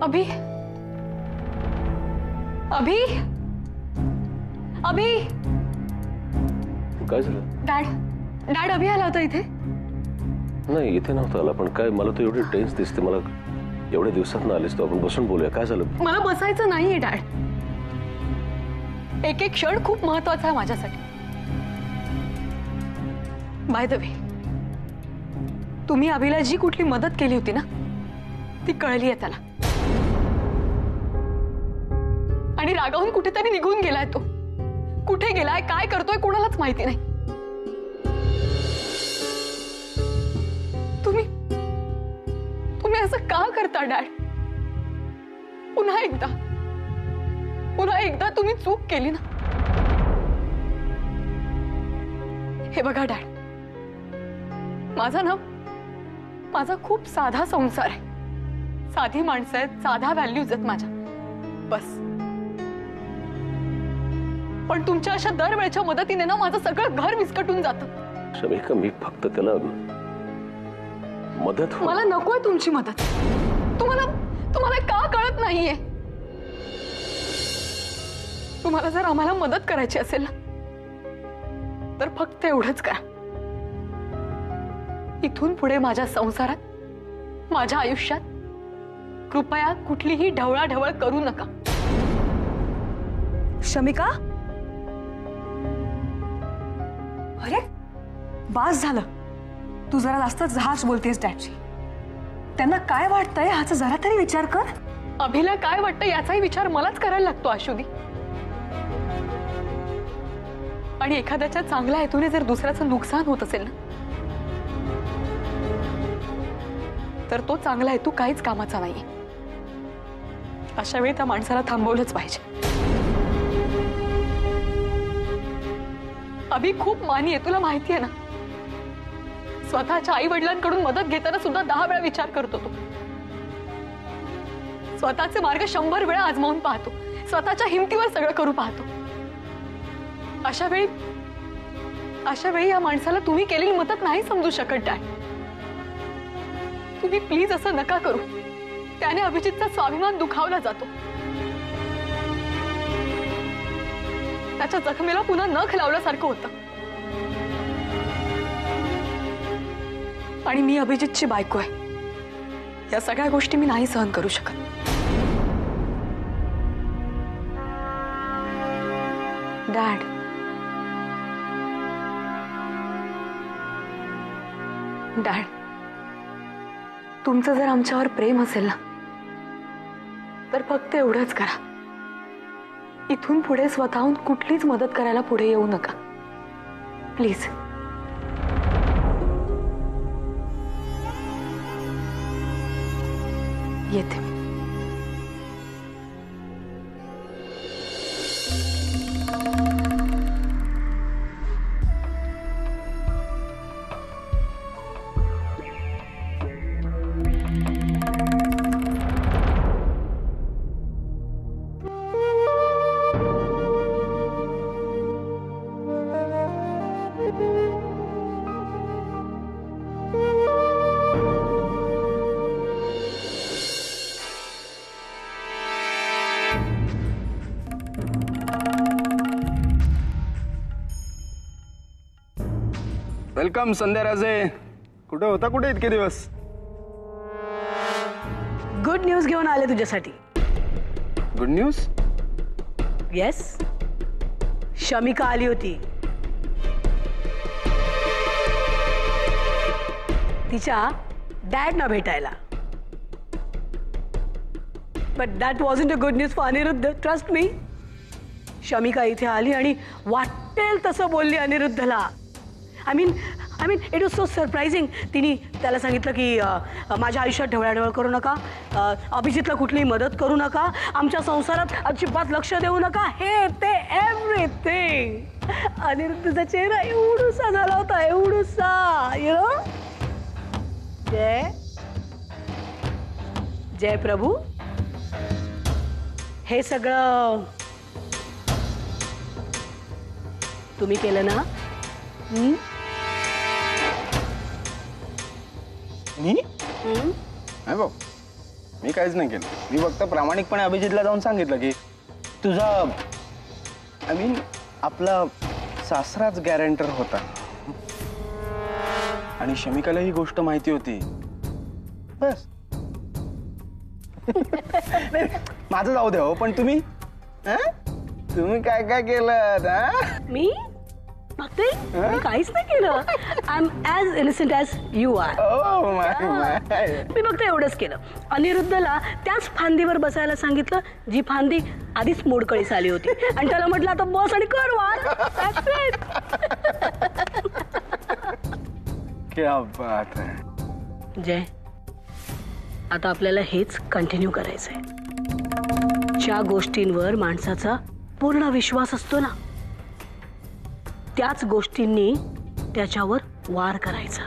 अभी अभी अभी काय झालं? डॅड डॅड अभी आला होता इथे? नाही इथे नव्हता आला, पण काय मला तो एवढी टेन्स दिसते. मला एवढ्या दिवसात ना आलीस, तो आपण बसून बोलूया. काय झालं? मला बसायचं नाहीये डॅड. एक एक क्षण खूप महत्वाचा आहे माझ्यासाठी. बाय द वे, तुम्ही अभिला जी कुठली मदत केली होती ना, ती कळली आहे त्याला. आणि रागावून कुठेतरी निघून गेलाय तो. कुठे गेलाय, काय करतोय, कोणालाच माहिती नाही. तुम्ही तुम्ही असं का करता डॅड? पुन्हा एकदा तुम्ही चूक केली ना. हे बघा डॅड, माझा खूप साधा संसार आहे. साधी माणसं आहेत, साधा व्हॅल्यूज आहेत माझ्या, बस. पण तुमच्या अशा दरवेळच्या मदतीने ना माझं सगळं घर विस्कटून जातं. शमिका, मी फक्त त्याला मदत. मला नकोय तुमची मदत. तुम्हाला का कळत नाहीये? तुम्हाला जर आम्हाला मदत करायची असेल ना, तर फक्त एवढंच करा. इथून पुढे माझ्या संसारात, माझ्या आयुष्यात कृपया कुठलीही ढवळाढवळ करू नका. शमिका, अरे बास झालं. तू जरा जास्तच हाच बोलतेस डॅडची. त्यांना काय वाटतंय ह्याचा जरा तरी विचार कर. अभिला काय वाटतं याचाही विचार मलाच करायला लागतो आशुदी. आणि एखाद्याच्या चांगल्या हेतूने जर दुसऱ्याचं नुकसान होत असेल ना, तर तो चांगला हेतू काहीच कामाचा नाहीये. अशा वेळी त्या माणसाला थांबवलंच पाहिजे. अभि खूप मानी आहे, तुला माहिती आहे ना. स्वतःच्या आई वडिलांकडून मदत घेताना सुद्धा 10 वेळा विचार करतो तो. स्वतःचे मार्ग 100 वेळा आजमावून पाहतो. स्वतःच्या हिमतीवर सगळं करू पाहतो. अशा वेळी या माणसाला तुम्ही केलेली मदत नाही समजू शकत डॅड. तुम्ही प्लीज असं नका करू. त्याने अभिजितचा स्वाभिमान दुखावला जातो. त्याच्या जखमेला पुन्हा नख लावल्यासारखं होतं. आणि मी अभिजितची बायको आहे. या सगळ्या गोष्टी मी नाही सहन करू शकत. डॅड, तुमचं जर आमच्यावर प्रेम असेल ना, तर फक्त एवढंच करा. इथून पुढे स्वतःहून कुठलीच मदत करायला पुढे येऊ नका, प्लीज. येते. वेलकम संध्या राजे. कुठे होता, कुठे इतके दिवस? गुड न्यूज घेऊन आले तुझ्यासाठी. Good news? येस, शमिका आली होती. तिच्या डॅडना भेटायला. But that wasn't a good news for Aniruddh. Trust me. Shamika इथे आली आणि वाटेल तसं बोलली अनिरुद्धला. I mean it was so surprising. तिने त्याला सांगितलं की माझ्या आयुष्यात ढवळाढवळ करू नका, अभिजितला कुठलीही मदत करू नका, आमच्या संसारात अजिबात लक्ष देऊ नका, हे ते एव्हरीथिंग. अनिरुद्धचा चेहरा एवढूसा झाला होता, एवढूसा. यु नो, जय प्रभू. हे सगळं तुम्ही केलं ना? नाही भाऊ, मी काहीच नाही केलं. मी फक्त प्रामाणिकपणे अभिजितला जाऊन सांगितलं की तुझा आय मीन आपला सासराच गॅरंटर होता आणि शमिकाला ही गोष्ट माहिती होती. बस. नाही, माझं जाऊ द्या हो, पण तुम्ही तुम्ही काय काय केलं? मी फक्त मी काहीच नाही केलं. I am as innocent as you are. मी फक्त एवढंच केलं, अनिरुद्धला त्याच फांदीवर बसायला सांगितलं जी फांदी आधीच मोडकळीस आली होती आणि त्याला म्हटलं आता बस आणि कर वार. That's it. क्या बात आहे. जय, आता आपल्याला हेच कंटिन्यू करायचंय. ज्या गोष्टींवर माणसाचा पूर्ण विश्वास असतो ना, त्याच गोष्टींनी त्याच्यावर वार करायचा.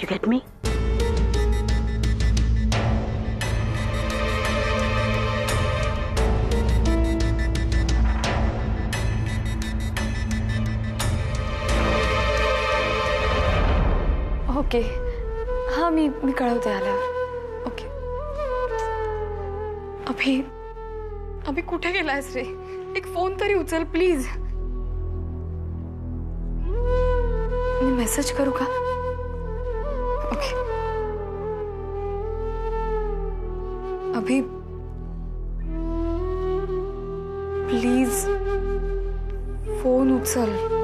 You get me? ओके. हा मी कळवते आल्यावर. ओके. अभि कुठे गेलायस रे? एक फोन तरी उचल प्लीज. मी मेसेज करू का? ओके. अभि प्लीज फोन उचल.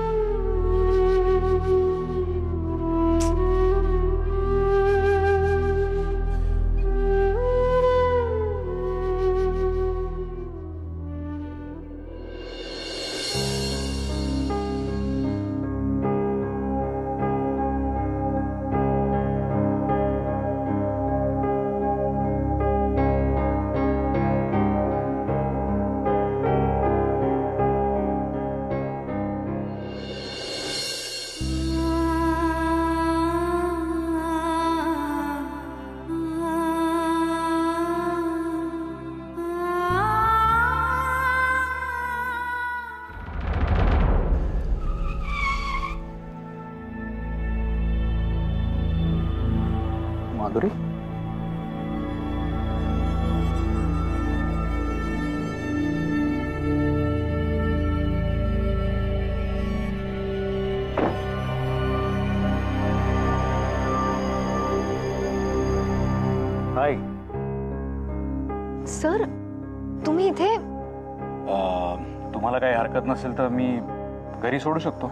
माधुरी, हाय. सर, तुम्ही इथे? तुम्हाला काही हरकत नसेल तर मी घरी सोडू शकतो.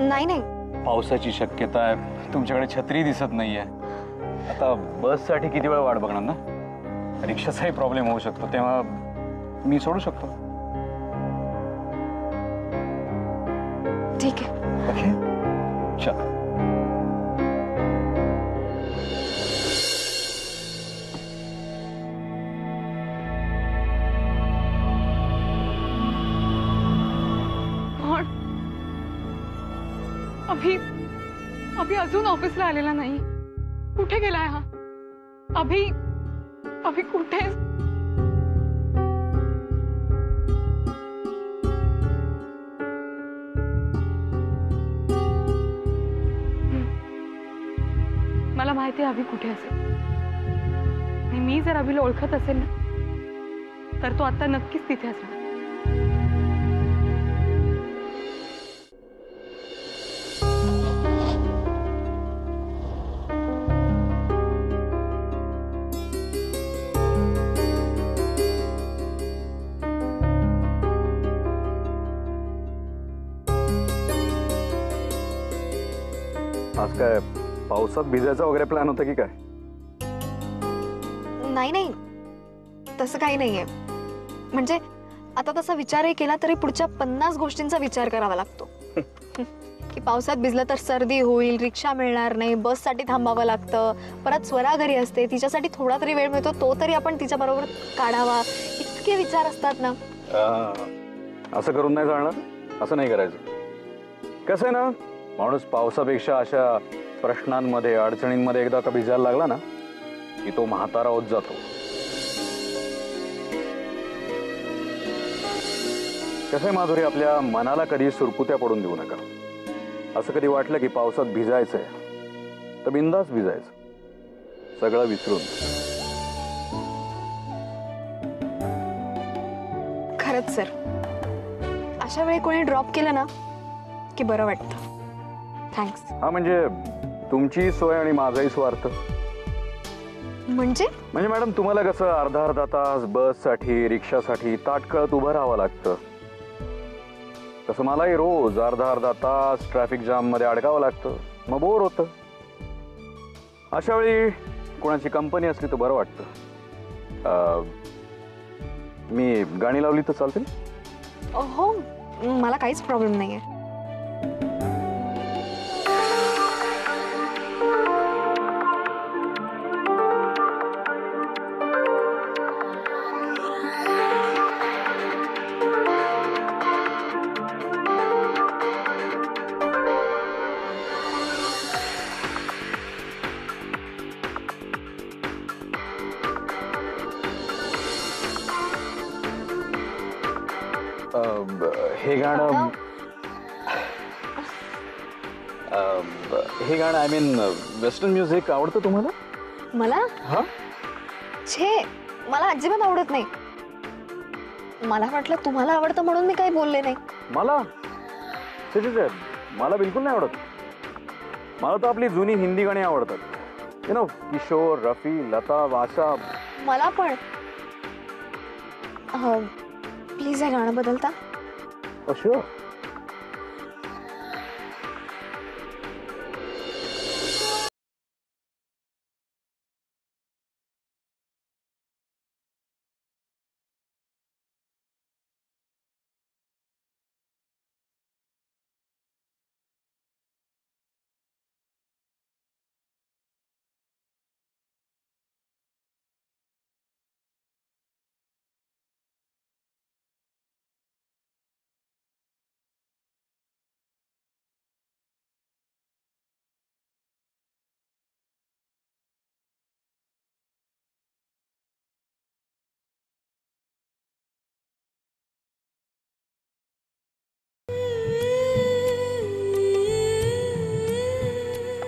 नाही नाही, पावसाची शक्यता आहे, तुमच्याकडे छत्री दिसत नाहीये. आता बससाठी किती वेळ वाट बघणार ना? रिक्षाचाही प्रॉब्लेम होऊ शकतो, तेव्हा मी सोडू शकतो. ठीक आहे. ओके, चल. अभि अजून ऑफिसला आलेला नाही. कुठे गेलाय हा? अभि कुठे? मला माहिती आहे अभि कुठे असेल. आणि मी जर अभिला ओळखत असेल ना, तर तो आता नक्कीच तिथे असेल. आज काय पावसात भिजायचा वगैरे प्लॅन होता की काय? नाही नाही, तसं काही नाहीये. म्हणजे आता तसा विचारही केला तरी पुढच्या 50 गोष्टींचा विचार करावा लागतो. की पावसात भिजलं तर सर्दी होईल, रिक्षा मिळणार नाही, बससाठी थांबावं लागतं, परत स्वरा घरी असते, तिच्यासाठी थोडा तरी वेळ मिळतो, तो तरी आपण तिच्या बरोबर काढावा. इतके विचार असतात ना. असं करून नाही चालणार. असं नाही करायचं. कसं आहे ना, माणूस पावसापेक्षा अशा प्रश्नांमध्ये, अडचणींमध्ये एकदा का भिजायला लागला ना की तो म्हातारा होत जातो. कसं आहे माधुरी, आपल्या मनाला कधी सुरकुत्या पडून देऊ नका. असं कधी वाटलं की पावसात भिजायचंय तर बिंदास भिजायचं. सगळं विसरून. खरंच सर, अशा वेळी कोणी ड्रॉप केलं ना की बरं वाटतं. थँक्स. हा म्हणजे तुमची सोय आणि माझाही स्वार्थ. म्हणजे मॅडम तुम्हाला कसं अर्धा तास बससाठी रिक्षासाठी ताटकळत उभं राहावं लागतं, तसं मलाही रोज अर्धा तास ट्रॅफिक जाम मध्ये अडकावं लागतं. मग बोर होतं. अशा वेळी कोणाची कंपनी असली तर बरं वाटतं. मी गाणी लावली तर चालतील? हो, मला काहीच प्रॉब्लेम नाहीये. हे गाणं आय मीन वेस्टर्न म्युझिक आवडतं तुम्हाला? मला हा छे, मला अजिबात आवडत नाही. मला वाटलं तुम्हाला आवडतं म्हणून मी काही बोलले नाही. मला मला बिलकुल नाही आवडत. मला तर आपली जुनी हिंदी गाणी आवडतात. यु नो, किशोर, रफी, लता, आशा. मला पण. प्लीज हे गाणं बदलता. शुअर.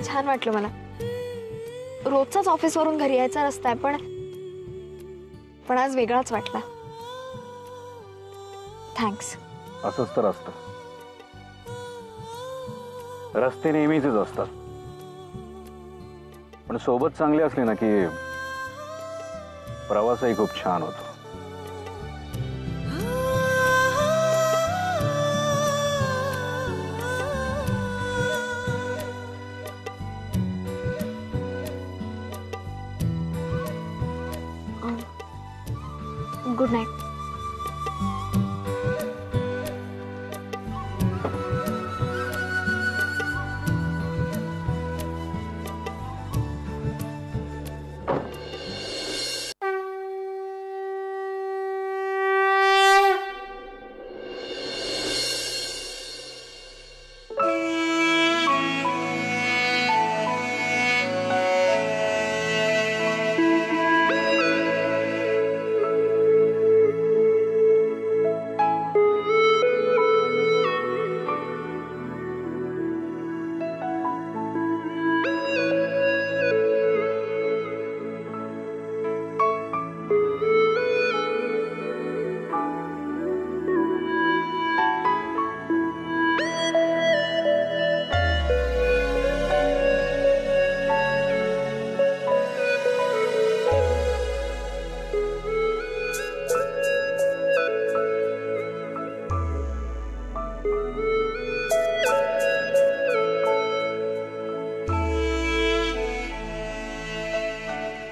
छान वाटलं मला. रोजचाच ऑफिसवरून घरी यायचा रस्ता आहे, पण आज वेगळाच वाटला. थँक्स. असंच तर असतं. रस्ते नेहमीचेच असतात, पण सोबत चांगली असली ना की प्रवासही खूप छान होतो. Good night.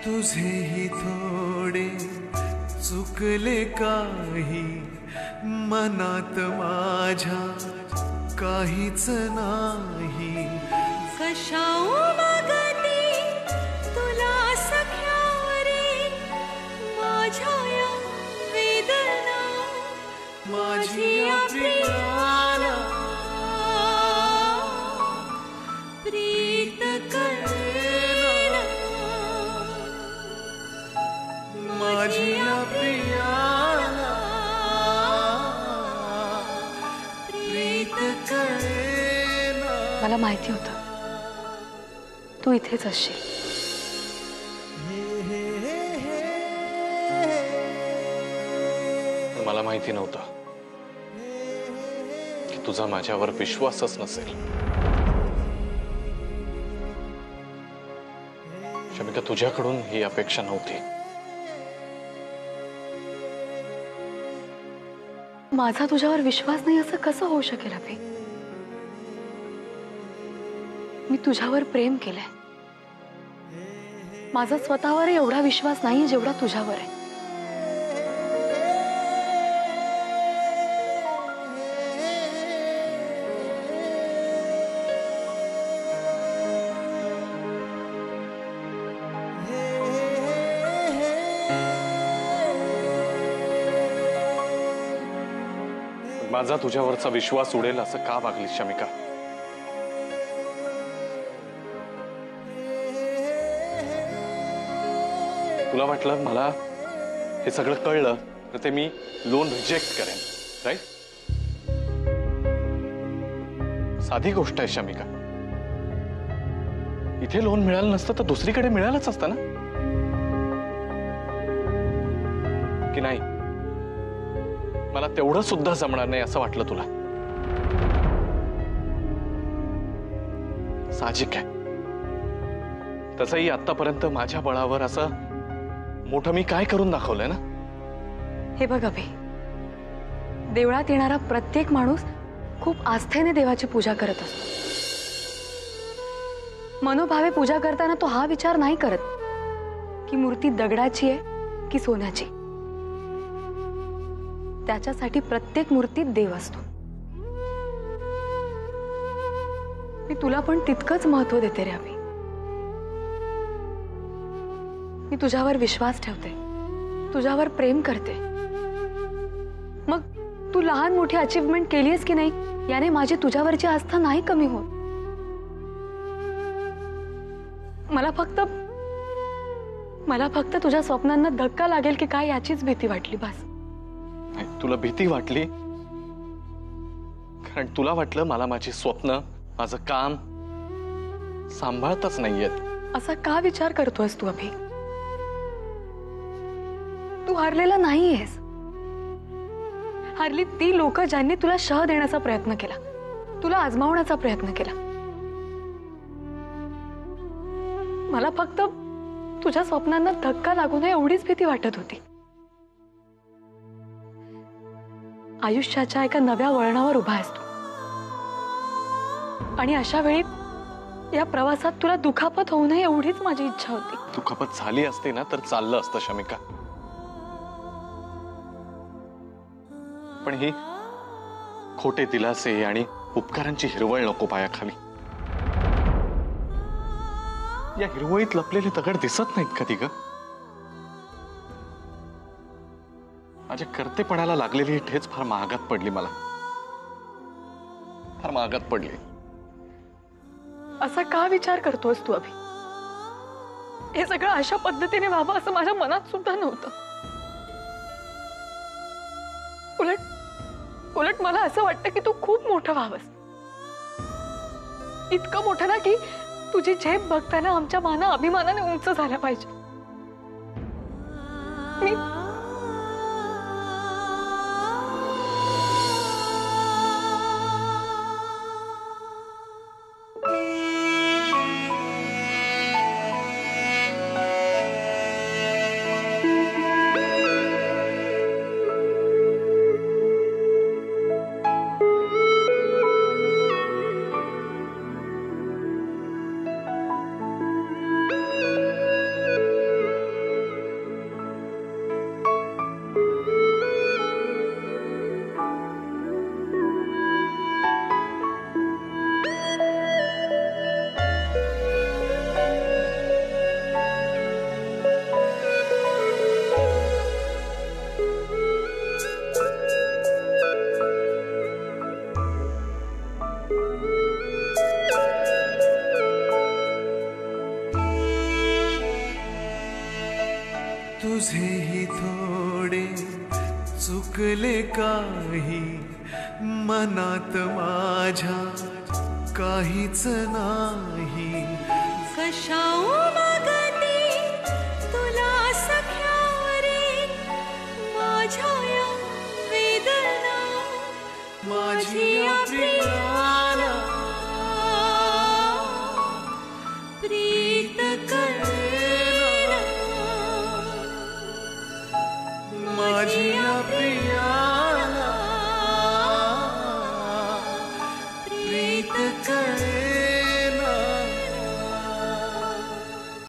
तुझेही थोडे चुकले काही मनात माझ्या काहीच नाही. कशाऊ मागती तुला सख्या रे माझ्या या वेदना माझी या प्रियाला प्रीत कळेना माझी या प्रियाला प्रीत कळेना. मला माहिती होतं तू इथेच असशील. मला माहिती नव्हतं की तुझा माझ्यावर विश्वासच नसेल. शमिका, तुझ्याकडून ही अपेक्षा नव्हती. माझा तुझ्यावर विश्वास नाही असं कसं होऊ शकेल अभि? मी तुझ्यावर प्रेम केलंय. माझा स्वतःवर एवढा विश्वास नाही जेवढा तुझ्यावर आहे. माझा तुझ्यावरचा विश्वास उडेल असं का वागलीस शमिका? तुला वाटलं मला हे सगळं कळलं तर ते मी लोन रिजेक्ट करेन, राईट? साधी गोष्ट आहे शमिका. इथे लोन मिळालं नसतं तर दुसरीकडे मिळालंच असतं ना, की नाही? मला तेवढं सुद्धा जमणार नाही असं वाटलं तुला? साहजिक आहे. तसंही आतापर्यंत माझ्या बळावर असं मोठं मी काय करून दाखवलंय ना. हे बघ अभि, देवळात येणारा प्रत्येक माणूस खूप आस्थेने देवाची पूजा करत असतो. मनोभावे पूजा करताना तो हा विचार नाही करत की मूर्ती दगडाची आहे की सोन्याची. त्याच्यासाठी प्रत्येक मूर्तीत देव असतो. मी तुला पण तितकंच महत्व देते रे अभि. मी तुझ्यावर विश्वास ठेवते, तुझ्यावर प्रेम करते. मग तू लहान मोठी अचीवमेंट केलीस की नाही याने माझी तुझ्यावरची आस्था नाही कमी होत. मला फक्त तुझ्या स्वप्नांना धक्का लागेल की काय याचीच भीती वाटली बस. तुला भीती वाटली कारण तुला वाटलं मला माझी स्वप्न, माझं काम सांभाळताच नाहीयेत. असा का विचार करतोयस तू अभि? तू हरलेला नाहीयेस. हरली ती लोक ज्यांनी तुला शह देण्याचा प्रयत्न केला, तुला आजमावण्याचा प्रयत्न केला. मला फक्त तुझ्या स्वप्नांना धक्का लागू नये एवढीच भीती वाटत होती. आयुष्याच्या एका नव्या वळणावर उभा आहेस तू आणि अशा वेळी या प्रवासात तुला दुखापत होऊ नये एवढीच माझी इच्छा होती. दुखापत झाली असते ना तर चाललं असतं शमिका, पण ही खोटे दिलासे आणि उपकारांची हिरवळ नको पायाखाली. या हिरवळीत लपलेले दगड दिसत नाहीत कधी ग? माझ्या कर्तेपणाला लागलेली ठेच फार महागात पडली मला, फार महागात पडली. असा का विचार करतोस तू अभि? हे सगळं अशा पद्धतीने व्हावं असं माझ्या मनात सुद्धा नव्हतं. उलट मला असं वाटतं की तू खूप मोठं व्हावंस. इतकं मोठं ना की तुझी झेप बघताना आमच्या माना अभिमानाने उंच झाल्या पाहिजे. तुझेही थोडे चुकले काही मनात माझ्या काहीच नाही. कशाऊ मागती तुला सख्या रे माझ्या या माझी या प्रिया